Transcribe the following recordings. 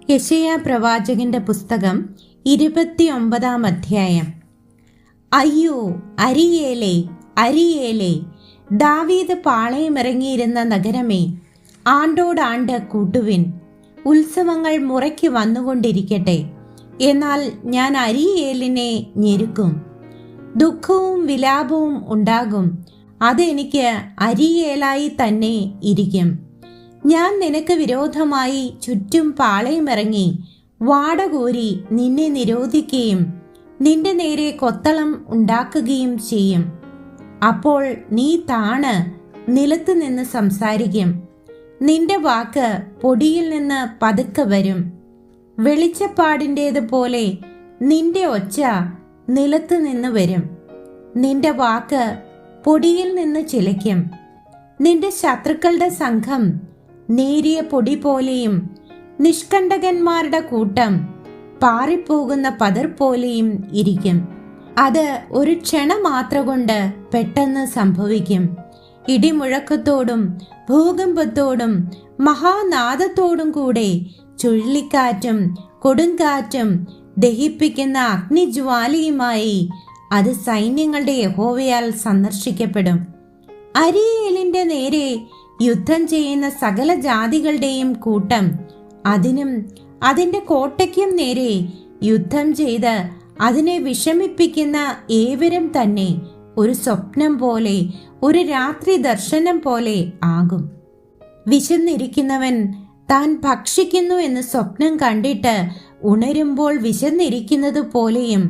യെശയ്യാ പ്രവാചകന്റെ പുസ്തകം 29 അധ്യായം. അയ്യോ, അരിയേലേ, അരിയേലേ, ദാവീദ് പാളയമിറങ്ങിയിരുന്ന നഗരമേ, ആണ്ടോടാണ്ട് കൂട്ടുവിൻ, ഉത്സവങ്ങൾ മുറയ്ക്ക് വന്നുകൊണ്ടിരിക്കട്ടെ. എന്നാൽ ഞാൻ അരിയേലിനെ ഞെരുക്കും, ദുഃഖവും വിലാപവും ഉണ്ടാകും. അതെനിക്ക് അരിയേലായി തന്നെ ഇരിക്കും. ഞാൻ നിനക്ക് വിരോധമായി ചുറ്റും പാളയമിറങ്ങി വാടകോരി നിന്നെ നിരോധിക്കുകയും നിന്റെ നേരെ കൊത്തളം ഉണ്ടാക്കുകയും ചെയ്യും. അപ്പോൾ നീ താണ് നിലത്ത് നിന്ന് സംസാരിക്കും. നിന്റെ വാക്ക് പൊടിയിൽ നിന്ന് പതുക്കെ വരും. വെളിച്ചപ്പാടിൻ്റേതുപോലെ നിന്റെ ഒച്ച നിലത്ത് നിന്ന് വരും. നിന്റെ വാക്ക് പൊടിയിൽ നിന്ന് ചിലയ്ക്കും. നിന്റെ ശത്രുക്കളുടെ സംഘം നേരിയ പൊടി പോലെയും നിഷ്കണ്ടകന്മാരുടെ കൂട്ടം പാറിപ്പോകുന്ന പതിർ പോലെയും ഇരിക്കും. അത് ഒരു ക്ഷണമാത്ര കൊണ്ട് പെട്ടെന്ന് സംഭവിക്കും. ഇടിമുഴക്കത്തോടും ഭൂകമ്പത്തോടും മഹാനാദത്തോടും കൂടെ ചുഴലിക്കാറ്റും കൊടുങ്കാറ്റും ദഹിപ്പിക്കുന്ന അഗ്നിജ്വാലയുമായി അത് സൈന്യങ്ങളുടെ യഹോവയാൽ സന്ദർശിക്കപ്പെടും. അരിയേലിന്റെ നേരെ യുദ്ധം ചെയ്യുന്ന സകല ജാതികളുടെയും കൂട്ടം അതിനും അതിന്റെ കോട്ടയ്ക്കും നേരെ യുദ്ധം ചെയ്ത് അതിനെ വിഷമിപ്പിക്കുന്ന ഏവരും തന്നെ ഒരു സ്വപ്നം പോലെ, ഒരു രാത്രി ദർശനം പോലെ ആകും. വിശന്നിരിക്കുന്നവൻ താൻ ഭക്ഷിക്കുന്നു എന്ന് സ്വപ്നം കണ്ടിട്ട് ഉണരുമ്പോൾ വിശന്നിരിക്കുന്നത് പോലെയും,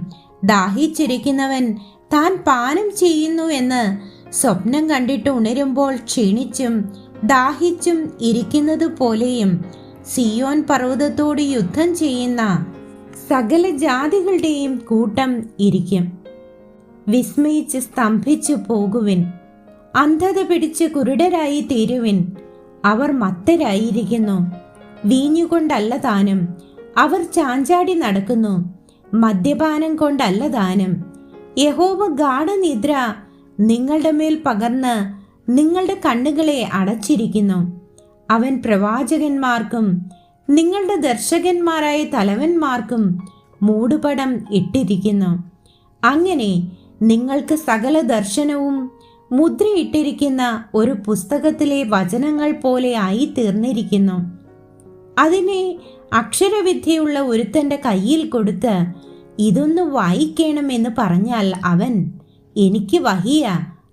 ദാഹിച്ചിരിക്കുന്നവൻ താൻ പാനം ചെയ്യുന്നു എന്ന് സ്വപ്നം കണ്ടിട്ട് ഉണരുമ്പോൾ ക്ഷീണിച്ചും ദാഹിച്ചും ഇരിക്കുന്നത് പോലെയും സിയോൻ പർവ്വതത്തോട് യുദ്ധം ചെയ്യുന്ന സകല ജാതികളുടെയും കൂട്ടം ഇരിക്കും. വിസ്മയിച്ച് സ്തംഭിച്ചു പോകുവിൻ, അന്ധത പിടിച്ച് കുരുടരായി തീരുവിൻ. അവർ മത്തരായിരിക്കുന്നു, വീഞ്ഞുകൊണ്ടല്ല താനും. അവർ ചാഞ്ചാടി നടക്കുന്നു, മദ്യപാനം കൊണ്ടല്ല താനും. യഹോവ ഗാഢനിദ്ര നിങ്ങളുടെ മേൽ പകർന്ന് നിങ്ങളുടെ കണ്ണുകളെ അടച്ചിരിക്കുന്നു. അവൻ പ്രവാചകന്മാർക്കും നിങ്ങളുടെ ദർശകന്മാരായ തലവന്മാർക്കും മൂടുപടം ഇട്ടിരിക്കുന്നു. അങ്ങനെ നിങ്ങൾക്ക് സകല ദർശനവും മുദ്രയിട്ടിരിക്കുന്ന ഒരു പുസ്തകത്തിലെ വചനങ്ങൾ പോലെ ആയി തീർന്നിരിക്കുന്നു. അതിനെ അക്ഷരവിദ്യയുള്ള ഒരുത്തന്റെ കയ്യിൽ കൊടുത്ത് ഇതൊന്ന് വായിക്കണമെന്ന് പറഞ്ഞാൽ അവൻ എനിക്ക് വഹിയ,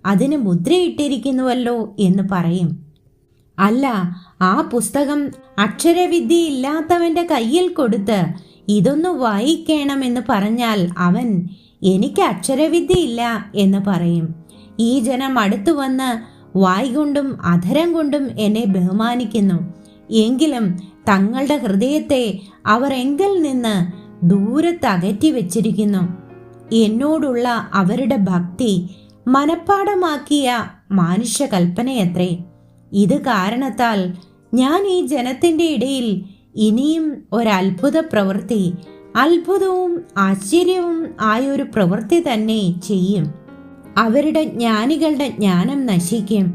അതിന് മുദ്രയിട്ടിരിക്കുന്നുവല്ലോ എന്ന് പറയും. അല്ല, ആ പുസ്തകം അക്ഷരവിദ്യ ഇല്ലാത്തവന്റെ കയ്യിൽ കൊടുത്ത് ഇതൊന്ന് വായിക്കണമെന്ന് പറഞ്ഞാൽ അവൻ എനിക്ക് അക്ഷരവിദ്യ ഇല്ല എന്ന് പറയും. ഈ ജനം അടുത്തു വന്ന് വായ് കൊണ്ടും അധരം കൊണ്ടും എന്നെ ബഹുമാനിക്കുന്നു. എങ്കിലും തങ്ങളുടെ ഹൃദയത്തെ അവർ എങ്കിൽ നിന്ന് ദൂരത്ത് അകറ്റി വെച്ചിരിക്കുന്നു. എന്നോടുള്ള അവരുടെ ഭക്തി മനഃപ്പാടമാക്കിയ മാനുഷ്യ കൽപ്പനയത്രേ. ഇത് കാരണത്താൽ ഞാൻ ഈ ജനത്തിന്റെ ഇടയിൽ ഇനിയും ഒരത്ഭുത പ്രവൃത്തി, അത്ഭുതവും ആശ്ചര്യവും ആയൊരു പ്രവൃത്തി തന്നെ ചെയ്യും. അവരുടെ ജ്ഞാനികളുടെ ജ്ഞാനം നശിക്കും,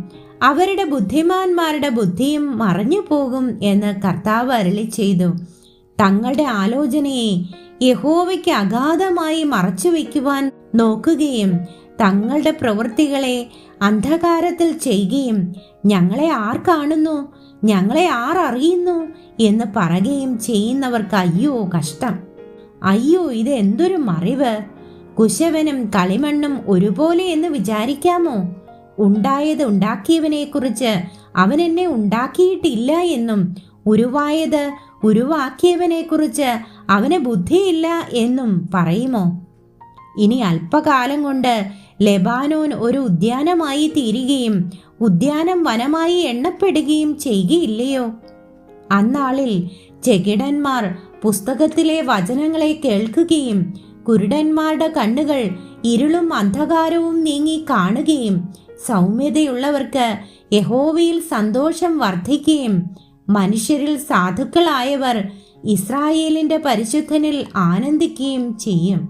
അവരുടെ ബുദ്ധിമാന്മാരുടെ ബുദ്ധിയും മറഞ്ഞു പോകും എന്ന് കർത്താവ് അരുളി ചെയ്തു. തങ്ങളുടെ ആലോചനയെ യഹോവയ്ക്ക് അഗാധമായി മറച്ചു വയ്ക്കുവാൻ നോക്കുകയും തങ്ങളുടെ പ്രവൃത്തികളെ അന്ധകാരത്തിൽ ചെയ്യുകയും ഞങ്ങളെ ആർ കാണുന്നു, ഞങ്ങളെ ആർ അറിയുന്നു എന്ന് പറയുകയും ചെയ്യുന്നവർക്ക് അയ്യോ കഷ്ടം. അയ്യോ, ഇത് എന്തൊരു മറിവ്! കുശവനും കളിമണ്ണും ഒരുപോലെ എന്ന് വിചാരിക്കാമോ? ഉണ്ടായത് ഉണ്ടാക്കിയവനെ കുറിച്ച് അവൻ എന്നെ ഉണ്ടാക്കിയിട്ടില്ല എന്നും, ഉരുവായത് ഉരുവാക്കിയവനെ കുറിച്ച് അവന് ബുദ്ധിയില്ല എന്നും പറയുമോ? ഇനി അല്പകാലം കൊണ്ട് ലെബാനോൻ ഒരു ഉദ്യാനമായി തീരുകയും ഉദ്യാനം വനമായി എണ്ണപ്പെടുകയും ചെയ്യുകയില്ലയോ? അന്നാളിൽ ചെകിടന്മാർ പുസ്തകത്തിലെ വചനങ്ങളെ കേൾക്കുകയും കുരുടന്മാരുടെ കണ്ണുകൾ ഇരുളും അന്ധകാരവും നീങ്ങി കാണുകയും സൗമ്യതയുള്ളവർക്ക് യഹോവയിൽ സന്തോഷം വർദ്ധിക്കുകയും മനുഷ്യരിൽ സാധുക്കളായവർ ഇസ്രായേലിന്റെ പരിശുദ്ധനിൽ ആനന്ദിക്കുകയും ചെയ്യും.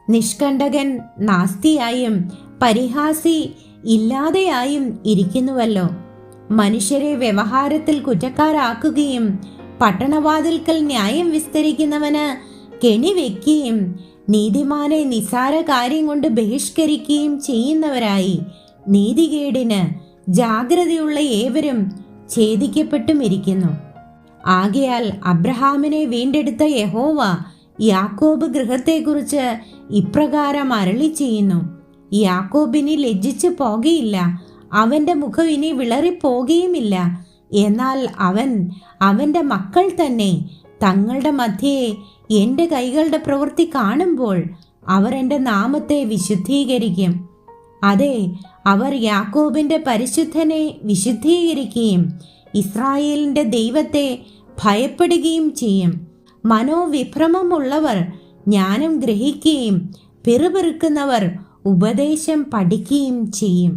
നിഷ്കണ്ടകൻ നാസ്തിയായും പരിഹാസി ഇല്ലാതെയായും ഇരിക്കുന്നുവല്ലോ. മനുഷ്യരെ വ്യവഹാരത്തിൽ കുറ്റക്കാരാക്കുകയും പട്ടണവാതിൽക്കൽ ന്യായം വിസ്തരിക്കുന്നവന് കെണി വെക്കുകയും നീതിമാനെ നിസാര കാര്യം കൊണ്ട് ബഹിഷ്കരിക്കുകയും ചെയ്യുന്നവരായി നീതികേടിന് ജാഗ്രതയുള്ള ഏവരും ഛേദിക്കപ്പെട്ടുമിരിക്കുന്നു. ആകയാൽ അബ്രഹാമിനെ വീണ്ടെടുത്ത യഹോവ യാക്കോബ് ഗൃഹത്തെക്കുറിച്ച് ഇപ്രകാരം അരുളി ചെയ്യുന്നു: യാക്കോബിനി ലജ്ജിച്ചു പോകുകയില്ല, അവന്റെ മുഖം ഇനി വിളറിപ്പോകുകയുമില്ല. എന്നാൽ അവന്റെ മക്കൾ തന്നെ തങ്ങളുടെ മധ്യേ എൻ്റെ കൈകളുടെ പ്രവൃത്തി കാണുമ്പോൾ അവർ എൻ്റെ നാമത്തെ വിശുദ്ധീകരിക്കും. അതെ, അവർ യാക്കോബിന്റെ പരിശുദ്ധനെ വിശുദ്ധീകരിക്കുകയും ഇസ്രായേലിന്റെ ദൈവത്തെ ഭയപ്പെടുകയും ചെയ്യും. മനോവിഭ്രമമുള്ളവർ ജ്ഞാനം ഗ്രഹിക്കുകയും പിറുപിറുക്കുന്നവർ ഉപദേശം പഠിക്കുകയും ചെയ്യും.